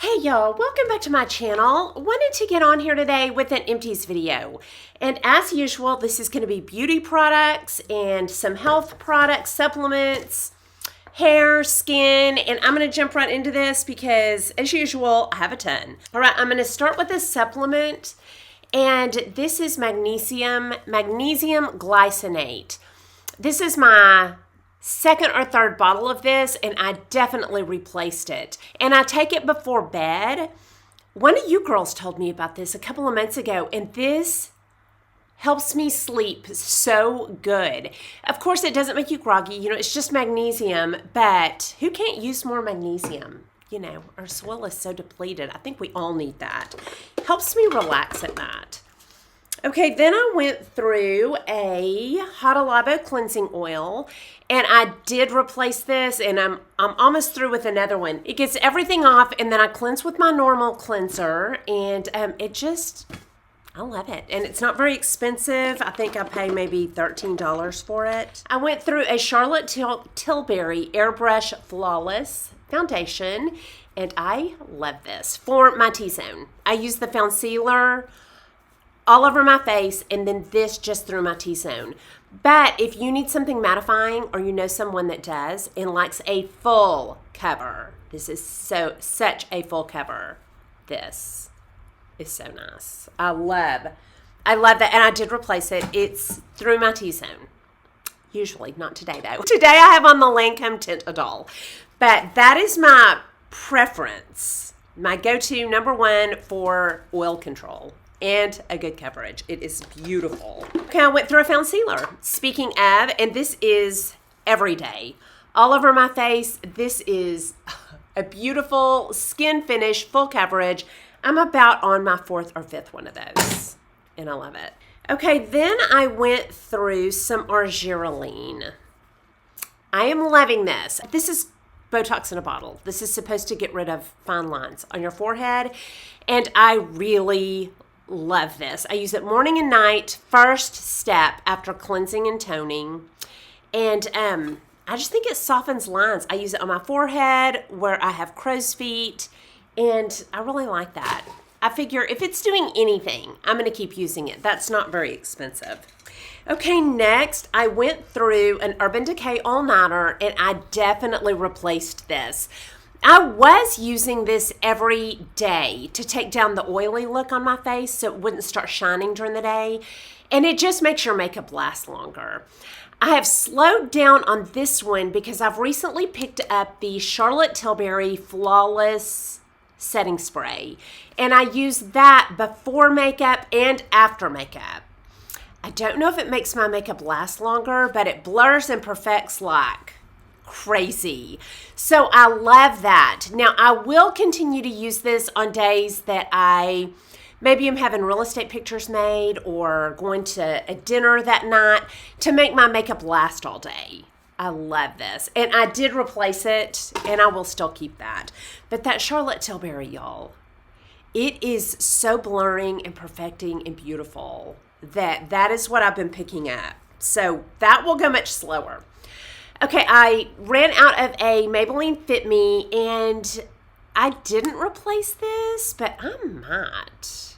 Hey y'all, welcome back to my channel. Wanted to get on here today with an Empties video. And as usual, this is going to be beauty products and some health products, supplements, hair, skin, and I'm going to jump right into this because as usual, I have a ton. All right, I'm going to start with a supplement, and this is magnesium glycinate. This is my second or third bottle of this, and I definitely replaced it. And I take it before bed. One of you girls told me about this a couple of months ago, and this helps me sleep so good. Of course, it doesn't make you groggy. You know, it's just magnesium, but who can't use more magnesium? You know, our soil is so depleted. I think we all need that. Helps me relax at night. Okay, then I went through a Hot Olivo cleansing oil, and I did replace this, and I'm almost through with another one. It gets everything off, and then I cleanse with my normal cleanser, and I love it. And it's not very expensive. I think I pay maybe $13 for it. I went through a Charlotte Tilbury Airbrush Flawless foundation, and I love this for my T-zone. I use the concealer all over my face, and then this just through my T-zone. But if you need something mattifying, or you know someone that does and likes a full cover, this is such a full cover. This is so nice. I love that, and I did replace it. It's through my T-zone. Usually, not today though. Today I have on the Lancome Tint Adol, but that is my preference, my go-to number one for oil control and a good coverage. It is beautiful. Okay, I went through a concealer. Speaking of, and this is every day, all over my face. This is a beautiful skin finish, full coverage. I'm about on my fourth or fifth one of those, and I love it. Okay, then I went through some argireline. I am loving this. This is Botox in a bottle. This is supposed to get rid of fine lines on your forehead, and I really love this. I use it morning and night, first step after cleansing and toning. And I just think it softens lines. I use it on my forehead where I have crow's feet, and I really like that. I figure if it's doing anything, I'm going to keep using it. That's not very expensive. Okay, next I went through an Urban Decay all-nighter, and I definitely replaced this. I was using this every day to take down the oily look on my face so it wouldn't start shining during the day, and it just makes your makeup last longer. I have slowed down on this one because I've recently picked up the Charlotte Tilbury Flawless Setting Spray, and I use that before makeup and after makeup. I don't know if it makes my makeup last longer, but it blurs and perfects like crazy. So I love that. Now I will continue to use this on days that I maybe am having real estate pictures made or going to a dinner that night to make my makeup last all day. I love this. And I did replace it, and I will still keep that. But that Charlotte Tilbury, y'all, it is so blurring and perfecting and beautiful that is what I've been picking up. So that will go much slower. Okay, I ran out of a Maybelline Fit Me, and I didn't replace this, but I might.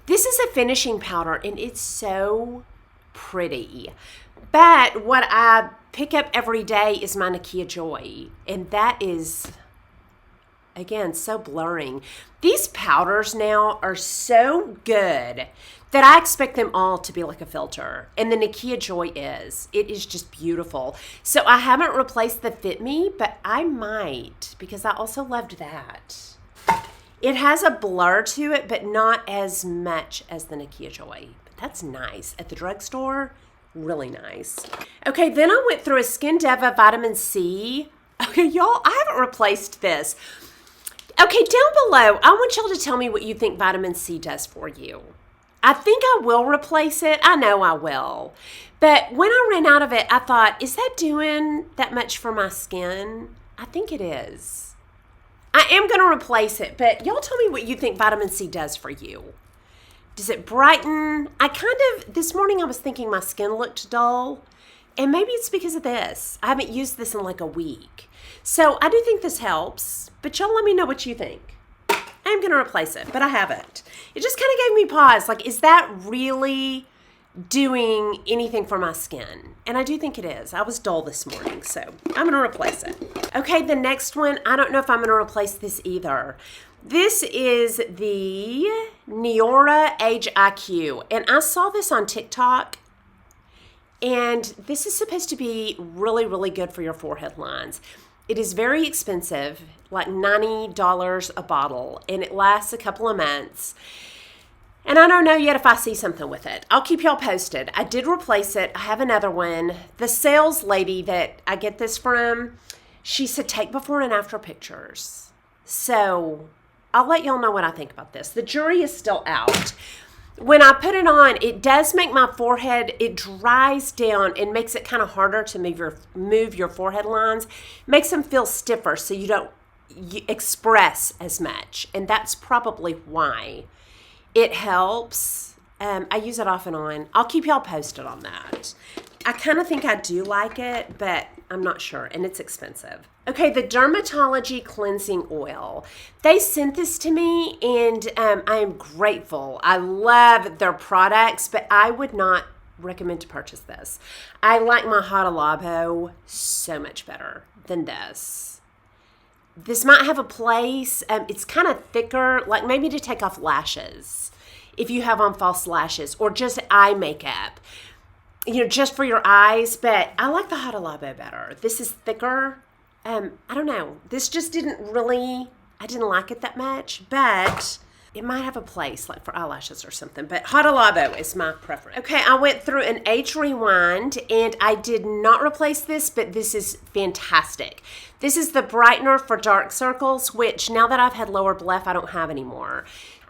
This is a finishing powder, and it's so pretty. But what I pick up every day is my Nakia Joy, and that is, again, so blurring. These powders now are so good that I expect them all to be like a filter. And the Nakia Joy is. It is just beautiful. So I haven't replaced the Fit Me, but I might, because I also loved that. It has a blur to it, but not as much as the Nakia Joy. But that's nice. At the drugstore, really nice. Okay, then I went through a Skin Deva Vitamin C. Okay, y'all, I haven't replaced this. Okay, down below, I want y'all to tell me what you think vitamin C does for you. I think I will replace it. I know I will. But when I ran out of it, I thought, is that doing that much for my skin? I think it is. I am going to replace it, but y'all tell me what you think vitamin C does for you. Does it brighten? This morning I was thinking my skin looked dull, and maybe it's because of this. I haven't used this in like a week. So I do think this helps, but y'all let me know what you think. am going to replace it, but I haven't. It just kind of gave me pause. Like, is that really doing anything for my skin? And I do think it is. I was dull this morning, so I'm going to replace it. Okay, the next one, I don't know if I'm going to replace this either. This is the Neora Age IQ, and I saw this on TikTok, and this is supposed to be really, really good for your forehead lines. It is very expensive, like $90 a bottle, and it lasts a couple of months. And I don't know yet if I see something with it. I'll keep y'all posted. I did replace it. I have another one. The sales lady that I get this from, she said take before and after pictures. So I'll let y'all know what I think about this. The jury is still out. When I put it on, it does make my forehead, it dries down and makes it kind of harder to move your forehead lines. Makes them feel stiffer so you don't express as much. And that's probably why. It helps. I use it off and on. I'll keep y'all posted on that. I kind of think I do like it, but I'm not sure, and it's expensive. Okay, the Dermatology Cleansing Oil. They sent this to me, and I am grateful. I love their products, but I would not recommend to purchase this. I like my Hada Labo so much better than this. This might have a place. It's kind of thicker, like maybe to take off lashes if you have on false lashes, or just eye makeup, just for your eyes. But I like the Hada Labo better. This is thicker. I don't know. This just I didn't like it that much, but it might have a place like for eyelashes or something. But Hada Labo is my preference. Okay, I went through an age rewind, and I did not replace this, but this is fantastic. This is the brightener for dark circles, which now that I've had lower bleph, I don't have anymore.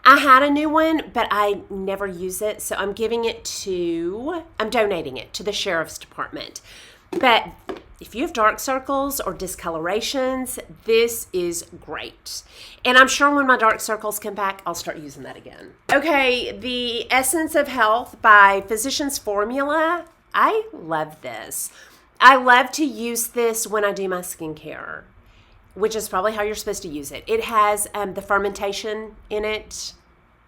I had a new one, but I never use it, so I'm donating it to the sheriff's department. But if you have dark circles or discolorations, this is great. And I'm sure when my dark circles come back, I'll start using that again. Okay, the Essence of Health by Physicians Formula. I love this. I love to use this when I do my skincare, which is probably how you're supposed to use it. It has the fermentation in it.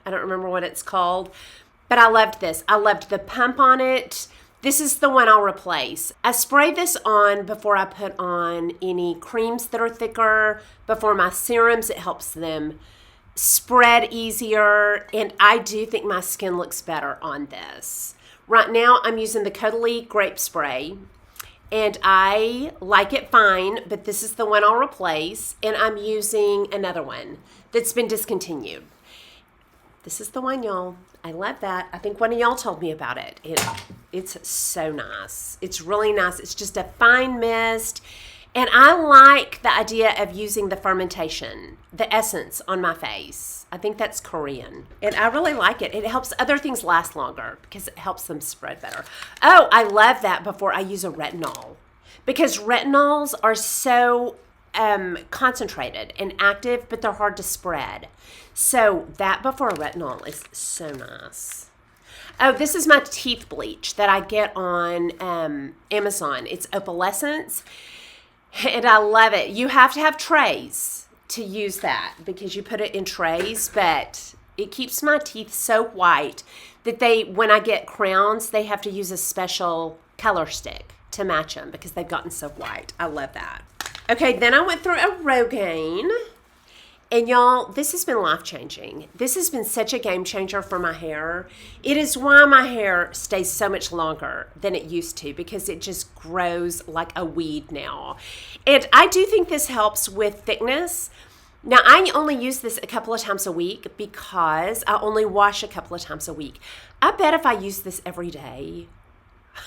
I don't remember what it's called, but I loved this. I loved the pump on it. This is the one I'll replace. I spray this on before I put on any creams that are thicker. Before my serums, it helps them spread easier, and I do think my skin looks better on this. Right now, I'm using the Caudalie Grape Spray, and I like it fine, but this is the one I'll replace, and I'm using another one that's been discontinued. This is the one, y'all. I love that. I think one of y'all told me about it. It's so nice. It's really nice. It's just a fine mist, and I like the idea of using the fermentation, the essence on my face. I think that's Korean, and I really like it. It helps other things last longer because it helps them spread better. Oh, I love that before I use a retinol, because retinols are so concentrated and active, but they're hard to spread. So that before a retinol is so nice. Oh, this is my teeth bleach that I get on Amazon. It's opalescence, and I love it. You have to have trays to use that because you put it in trays, but it keeps my teeth so white that when I get crowns, they have to use a special color stick to match them because they've gotten so white. I love that. Okay, then I went through a Rogaine. And y'all, this has been life-changing. This has been such a game changer for my hair. It is why my hair stays so much longer than it used to, because it just grows like a weed now. And I do think this helps with thickness. Now, I only use this a couple of times a week because I only wash a couple of times a week. I bet if I use this every day,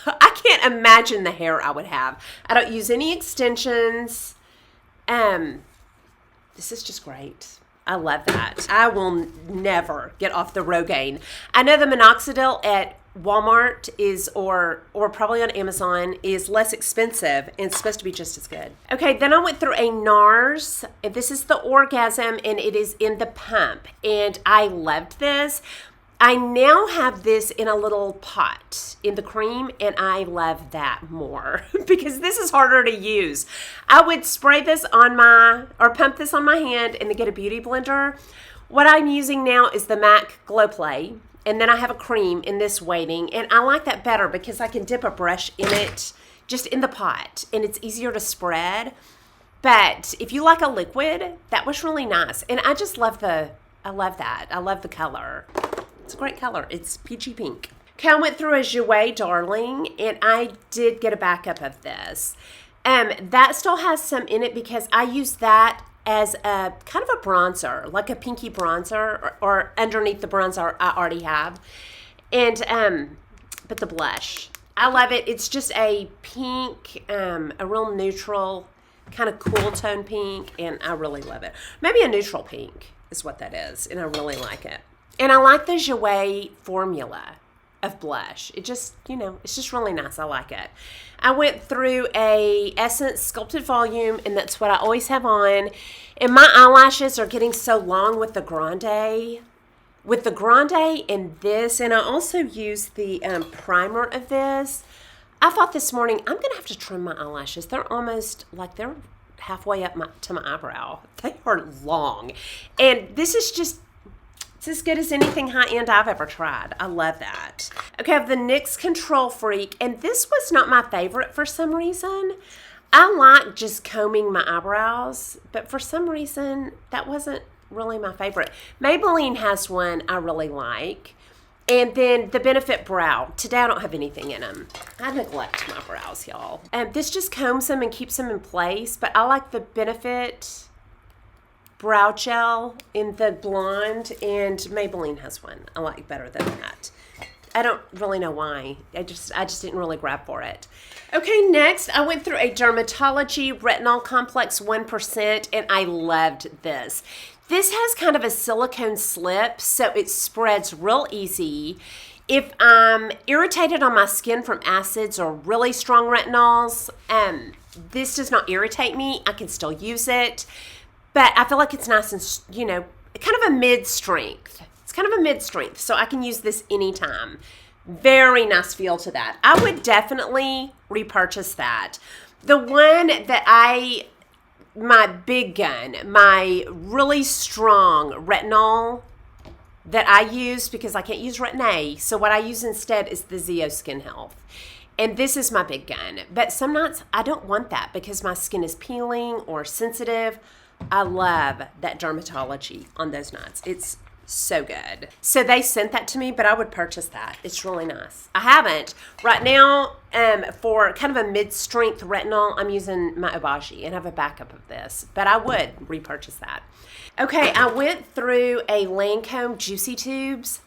I can't imagine the hair I would have. I don't use any extensions. This is just great. I love that. I will never get off the Rogaine. I know the minoxidil at Walmart or probably on Amazon is less expensive, and it's supposed to be just as good. Okay, then I went through a NARS. This is the Orgasm, and it is in the pump, and I loved this. I now have this in a little pot in the cream, and I love that more because this is harder to use. I would spray this on or pump this on my hand and then get a beauty blender. What I'm using now is the MAC Glow Play, and then I have a cream in this waiting, and I like that better because I can dip a brush in it just in the pot, and it's easier to spread. But if you like a liquid, that was really nice, and I just love I love that. I love the color. It's a great color. It's peachy pink. Okay, I went through a Jouer Darling, and I did get a backup of this. That still has some in it because I use that as a kind of a bronzer, like a pinky bronzer, or underneath the bronzer I already have. And but the blush, I love it. It's just a pink, a real neutral, kind of cool tone pink, and I really love it. Maybe a neutral pink is what that is, and I really like it. And I like the Jouer formula of blush. It just, it's just really nice. I like it. I went through a Essence Sculpted Volume, and that's what I always have on. And my eyelashes are getting so long with the Grande. With the Grande and this, and I also use the primer of this. I thought this morning, I'm going to have to trim my eyelashes. They're almost like they're halfway up to my eyebrow. They are long. And this is just, it's as good as anything high-end I've ever tried. I love that. Okay, I have the NYX Control Freak, and this was not my favorite for some reason. I like just combing my eyebrows, but for some reason, that wasn't really my favorite. Maybelline has one I really like. And then the Benefit Brow. Today I don't have anything in them. I neglect my brows, y'all. This just combs them and keeps them in place, but I like the Benefit Brow Gel in the blonde, and Maybelline has one I like better than that. I don't really know why. I just didn't really grab for it. Okay, next I went through a Dermatology Retinol Complex 1%, and I loved this. This has kind of a silicone slip, so it spreads real easy. If I'm irritated on my skin from acids or really strong retinols, this does not irritate me. I can still use it, but I feel like it's nice and, kind of a mid-strength. It's kind of a mid-strength, so I can use this anytime. Very nice feel to that. I would definitely repurchase that. The one that my big gun, my really strong retinol that I use, because I can't use Retin A, so what I use instead is the Zeo Skin Health. And this is my big gun. But some nights I don't want that because my skin is peeling or sensitive. I love that Dermatology on those nights. It's so good. So they sent that to me, but I would purchase that. It's really nice. I haven't. Right now, for kind of a mid-strength retinol, I'm using my Obagi, and I have a backup of this, but I would repurchase that. Okay, I went through a Lancome Juicy Tubes.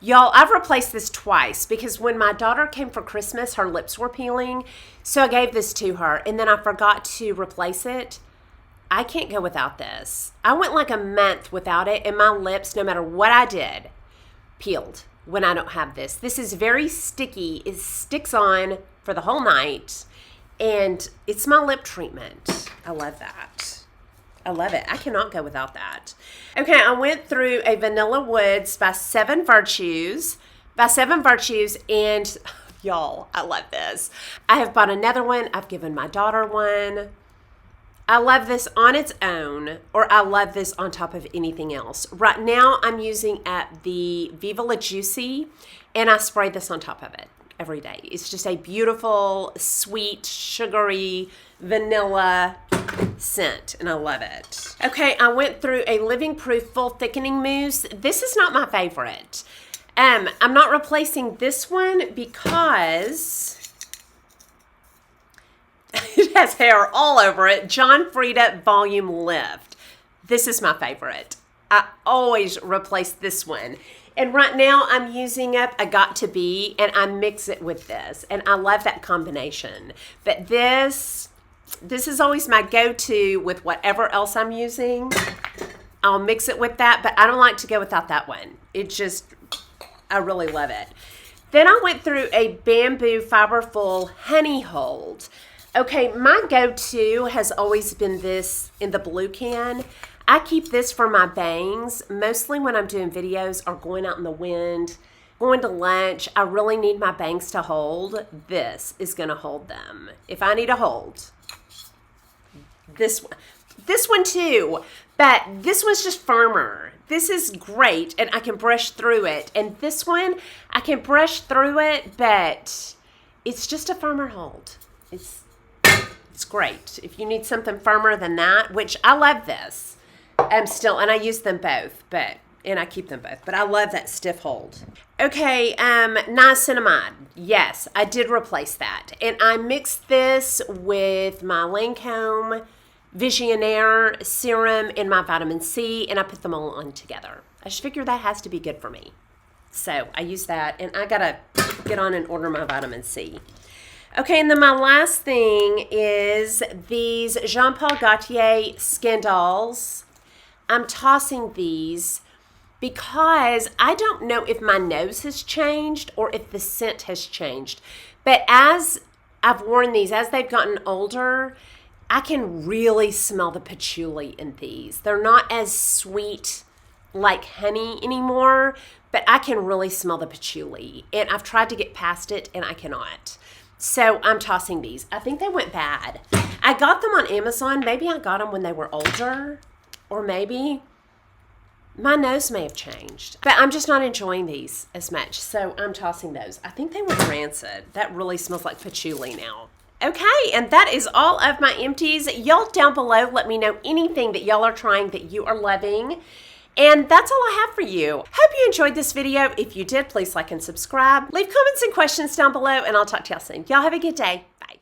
Y'all, I've replaced this twice because when my daughter came for Christmas, her lips were peeling, so I gave this to her, and then I forgot to replace it. I can't go without this. I went like a month without it, and my lips, no matter what I did, peeled when I don't have this. This is very sticky. It sticks on for the whole night, and it's my lip treatment. I love that. I love it. I cannot go without that. Okay, I went through a Vanilla Woods by 7 Virtues. And y'all, I love this. I have bought another one. I've given my daughter one. I love this on its own, or I love this on top of anything else. Right now, I'm using the Viva La Juicy, and I spray this on top of it every day. It's just a beautiful, sweet, sugary, vanilla scent, and I love it. Okay, I went through a Living Proof Full Thickening Mousse. This is not my favorite. I'm not replacing this one because it has hair all over it. John Frieda Volume Lift. This is my favorite. I always replace this one. And right now I'm using up a Got To Be, and I mix it with this. And I love that combination. But this is always my go-to with whatever else I'm using. I'll mix it with that, but I don't like to go without that one. I really love it. Then I went through a Bamboo Fiberful Honey Hold. Okay, my go-to has always been this in the blue can. I keep this for my bangs, mostly when I'm doing videos or going out in the wind, going to lunch. I really need my bangs to hold. This is going to hold them. If I need a hold, this one too, but this one's just firmer. This is great, and I can brush through it. And this one, I can brush through it, but it's just a firmer hold. It's great. If you need something firmer than that, which I love this. And I use them both, and I keep them both, but I love that stiff hold. Okay, niacinamide. Yes, I did replace that. And I mixed this with my Lancome Visionaire serum and my vitamin C, and I put them all on together. I just figured that has to be good for me. So I use that, and I gotta get on and order my vitamin C. Okay, and then my last thing is these Jean Paul Gaultier Skin Dolls. I'm tossing these because I don't know if my nose has changed or if the scent has changed. But as I've worn these, as they've gotten older, I can really smell the patchouli in these. They're not as sweet like honey anymore, but I can really smell the patchouli. And I've tried to get past it, and I cannot. So I'm tossing these. I think they went bad. I got them on Amazon. Maybe I got them when they were older, or maybe my nose may have changed. But I'm just not enjoying these as much, so I'm tossing those. I think they were rancid. That really smells like patchouli now. Okay, and that is all of my empties. Y'all down below, let me know anything that y'all are trying that you are loving. And that's all I have for you. Hope you enjoyed this video. If you did, please like and subscribe. Leave comments and questions down below, and I'll talk to y'all soon. Y'all have a good day. Bye.